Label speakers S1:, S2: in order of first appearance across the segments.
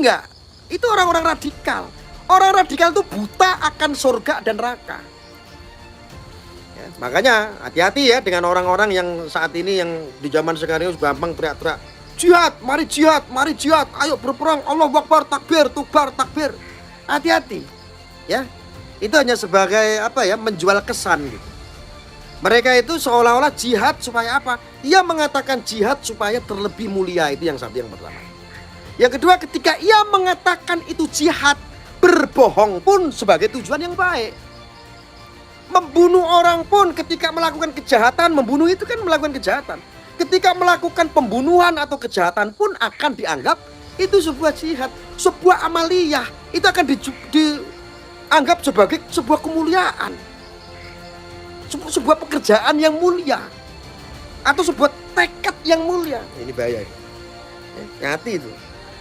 S1: nggak? Itu orang-orang radikal. Orang radikal itu buta akan surga dan neraka. Ya, makanya hati-hati ya dengan orang-orang yang saat ini yang di zaman sekarang itu gampang teriak-teriak, jihad, mari jihad, ayo berperang, Allahu Akbar, takbir, tubar, takbir. Hati-hati, ya. Itu hanya sebagai apa ya, menjual kesan gitu. Mereka itu seolah-olah jihad supaya apa? Ia mengatakan jihad supaya terlebih mulia, itu yang satu, yang pertama. Yang kedua, ketika ia mengatakan itu jihad, berbohong pun sebagai tujuan yang baik. Membunuh orang pun ketika melakukan kejahatan, membunuh itu kan melakukan kejahatan. Ketika melakukan pembunuhan atau kejahatan pun akan dianggap itu sebuah jihad, sebuah amaliyah. Itu akan dianggap sebagai sebuah kemuliaan, sebuah pekerjaan yang mulia, atau sebuah tekad yang mulia. Ini bahaya. Hati itu.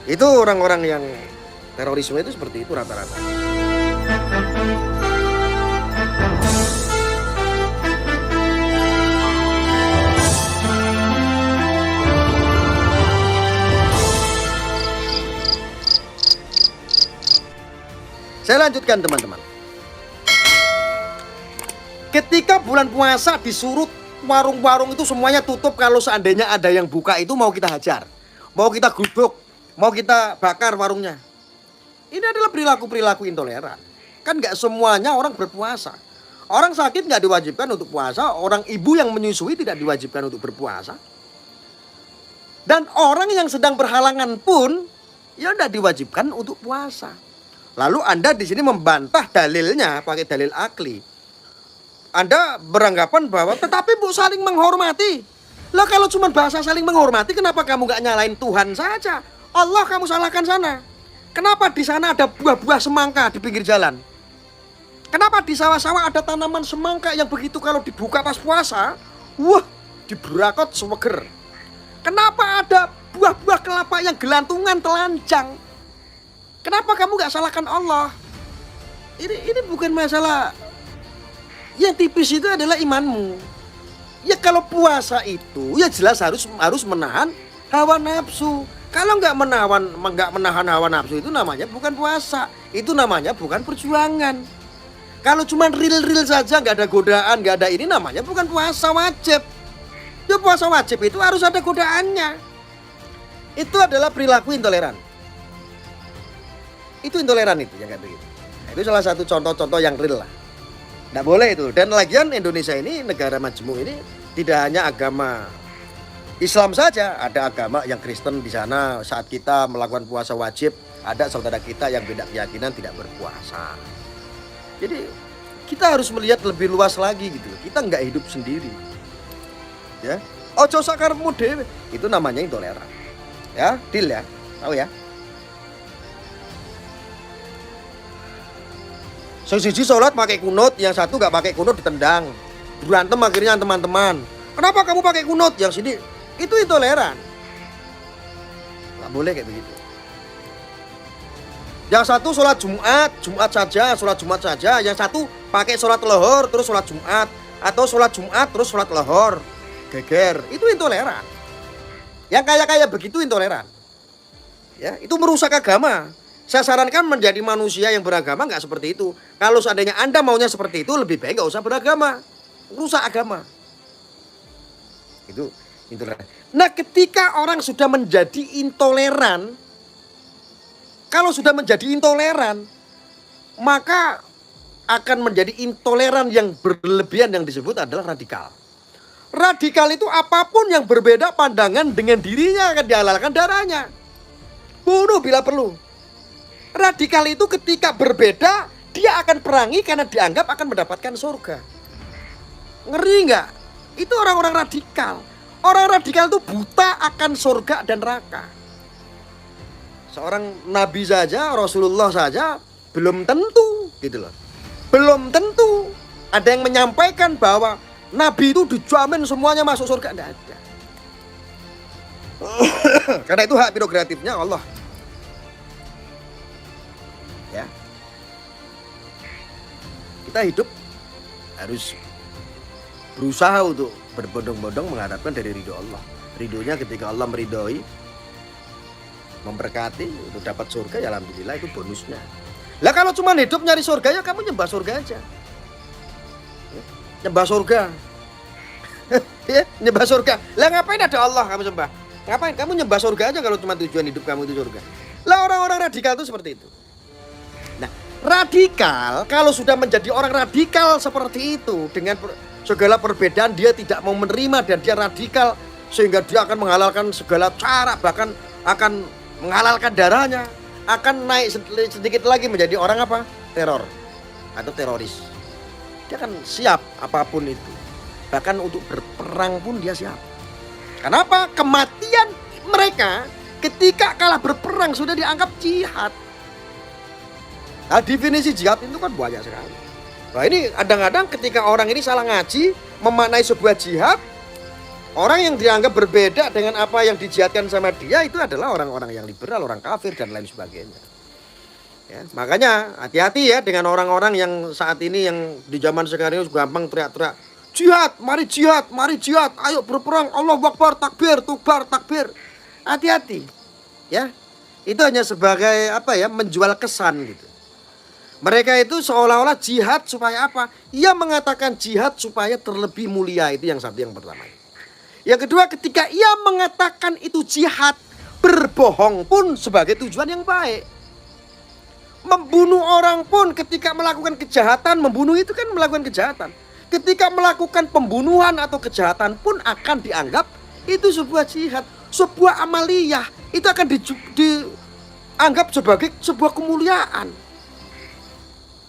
S1: Itu orang-orang yang terorisme itu seperti itu rata-rata. Saya lanjutkan teman-teman. Ketika bulan puasa disuruh warung-warung itu semuanya tutup, kalau seandainya ada yang buka itu mau kita hajar, mau kita gubuk, mau kita bakar warungnya. Ini adalah perilaku-perilaku intoleran. Kan nggak semuanya orang berpuasa. Orang sakit nggak diwajibkan untuk puasa, orang ibu yang menyusui tidak diwajibkan untuk berpuasa. Dan orang yang sedang berhalangan pun ya tidak diwajibkan untuk puasa. Lalu Anda di sini membantah dalilnya pakai dalil akli. Anda beranggapan bahwa tetapi Bu saling menghormati. Lah kalau cuma bahasa saling menghormati, kenapa kamu nggak nyalain Tuhan saja? Allah kamu salahkan sana. Kenapa di sana ada buah-buah semangka di pinggir jalan? Kenapa di sawah-sawah ada tanaman semangka yang begitu kalau dibuka pas puasa, wah, diberakot semeger. Kenapa ada buah-buah kelapa yang gelantungan telanjang? Kenapa kamu nggak salahkan Allah? Ini bukan masalah. Yang tipis itu adalah imanmu. Ya kalau puasa itu ya jelas harus menahan hawa nafsu. Kalau nggak menahan hawa nafsu itu namanya bukan puasa. Itu namanya bukan perjuangan. Kalau cuma real saja, nggak ada godaan, nggak ada ini, namanya bukan puasa wajib. Ya puasa wajib itu harus ada godaannya. Itu adalah perilaku intoleran. Itu intoleran itu yang kayak begitu. Nah, itu salah satu contoh-contoh yang real lah. Nggak boleh itu. Dan lagian Indonesia ini, negara majmuk ini tidak hanya agama Islam saja, ada agama yang Kristen di sana. Saat kita melakukan puasa wajib, ada saudara kita yang beda keyakinan tidak berpuasa. Jadi kita harus melihat lebih luas lagi gitu. Kita nggak hidup sendiri. Ya, ojo sakarepmu dhewe. Itu namanya intoleran. Ya, deal ya. Tahu ya? Siji sholat pakai kunut, yang satu nggak pakai kunut ditendang. Berantem akhirnya teman-teman. Kenapa kamu pakai kunut? Yang sini itu intoleran. Nggak boleh kayak begitu. Yang satu sholat Jumat saja. Yang satu pakai sholat lohor terus sholat Jumat, atau sholat Jumat terus sholat lohor. Geger, itu intoleran. Yang kayak begitu intoleran. Ya, itu merusak agama. Saya sarankan menjadi manusia yang beragama nggak seperti itu. Kalau seandainya Anda maunya seperti itu, lebih baik nggak usah beragama. Rusak agama. Itu intoleran. Nah, ketika orang sudah menjadi intoleran, kalau sudah menjadi intoleran, maka akan menjadi intoleran yang berlebihan, yang disebut adalah radikal. Radikal itu apapun yang berbeda pandangan dengan dirinya akan dihalalkan darahnya. Bunuh bila perlu. Radikal itu ketika berbeda, dia akan perangi karena dianggap akan mendapatkan surga. Ngeri nggak? Itu orang-orang radikal. Orang radikal itu buta akan surga dan neraka. Seorang nabi saja, Rasulullah saja belum tentu gitu loh. Belum tentu ada yang menyampaikan bahwa nabi itu dijamin semuanya masuk surga, enggak ada. Karena itu hak prerogatifnya Allah. Ya. Kita hidup harus berusaha untuk berbondong-bondong mengharapkan dari ridho Allah. Ridhonya ketika Allah meridhoi, memberkati untuk dapat surga, ya alhamdulillah itu bonusnya. Lah kalau cuma hidup nyari surga, ya kamu nyembah surga aja. Nyembah surga. Ya, nyembah surga. Lah ngapain ada Allah kamu sembah? Ngapain kamu nyembah surga aja kalau cuma tujuan hidup kamu itu surga? Lah orang-orang radikal itu seperti itu. Nah, radikal kalau sudah menjadi orang radikal seperti itu dengan segala perbedaan dia tidak mau menerima dan dia radikal sehingga dia akan menghalalkan segala cara, bahkan akan menghalalkan darahnya, akan naik sedikit lagi menjadi orang apa? Teror atau teroris. Dia akan siap apapun itu. Bahkan untuk berperang pun dia siap. Kenapa? Kematian mereka ketika kalah berperang sudah dianggap jihad. Nah, definisi jihad itu kan banyak sekali. Nah, ini kadang-kadang ketika orang ini salah ngaji memaknai sebuah jihad, orang yang dianggap berbeda dengan apa yang dijihadkan sama dia itu adalah orang-orang yang liberal, orang kafir dan lain sebagainya. Ya, makanya hati-hati ya dengan orang-orang yang saat ini yang di zaman sekarang ini gampang teriak-teriak, jihad, mari jihad, ayo berperang, Allahu Akbar, takbir, tukbar, takbir. Hati-hati. Ya. Itu hanya sebagai apa ya, menjual kesan gitu. Mereka itu seolah-olah jihad supaya apa? Ia mengatakan jihad supaya terlebih mulia, itu yang satu yang pertama. Yang kedua, ketika ia mengatakan itu jihad, berbohong pun sebagai tujuan yang baik. Membunuh orang pun ketika melakukan kejahatan, membunuh itu kan melakukan kejahatan. Ketika melakukan pembunuhan atau kejahatan pun akan dianggap itu sebuah jihad, sebuah amaliyah. Itu akan dianggap sebagai sebuah kemuliaan,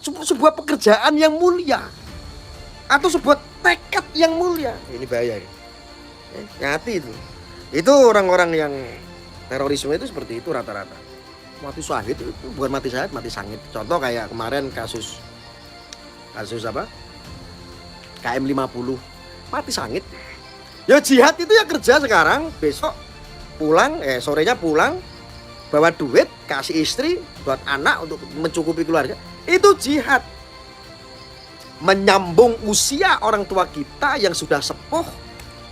S1: sebuah pekerjaan yang mulia, atau sebuah tekad yang mulia. Ini bahaya. Hati itu. Itu orang-orang yang terorisme itu seperti itu rata-rata. Mati syahid itu bukan mati syahid, mati sangit. Contoh kayak kemarin kasus apa? KM 50 mati sangit. Ya jihad itu ya kerja sekarang, besok pulang, sorenya pulang, bawa duit, kasih istri, buat anak untuk mencukupi keluarga. Itu jihad. Menyambung usia orang tua kita yang sudah sepuh,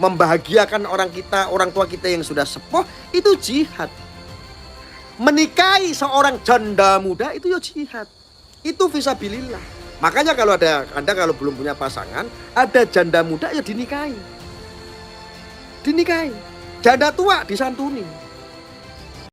S1: membahagiakan orang tua kita yang sudah sepuh, itu jihad. Menikahi seorang janda muda itu ya jihad. Itu fisabilillah. Makanya kalau Anda kalau belum punya pasangan, ada janda muda ya dinikahi. Janda tua disantuni.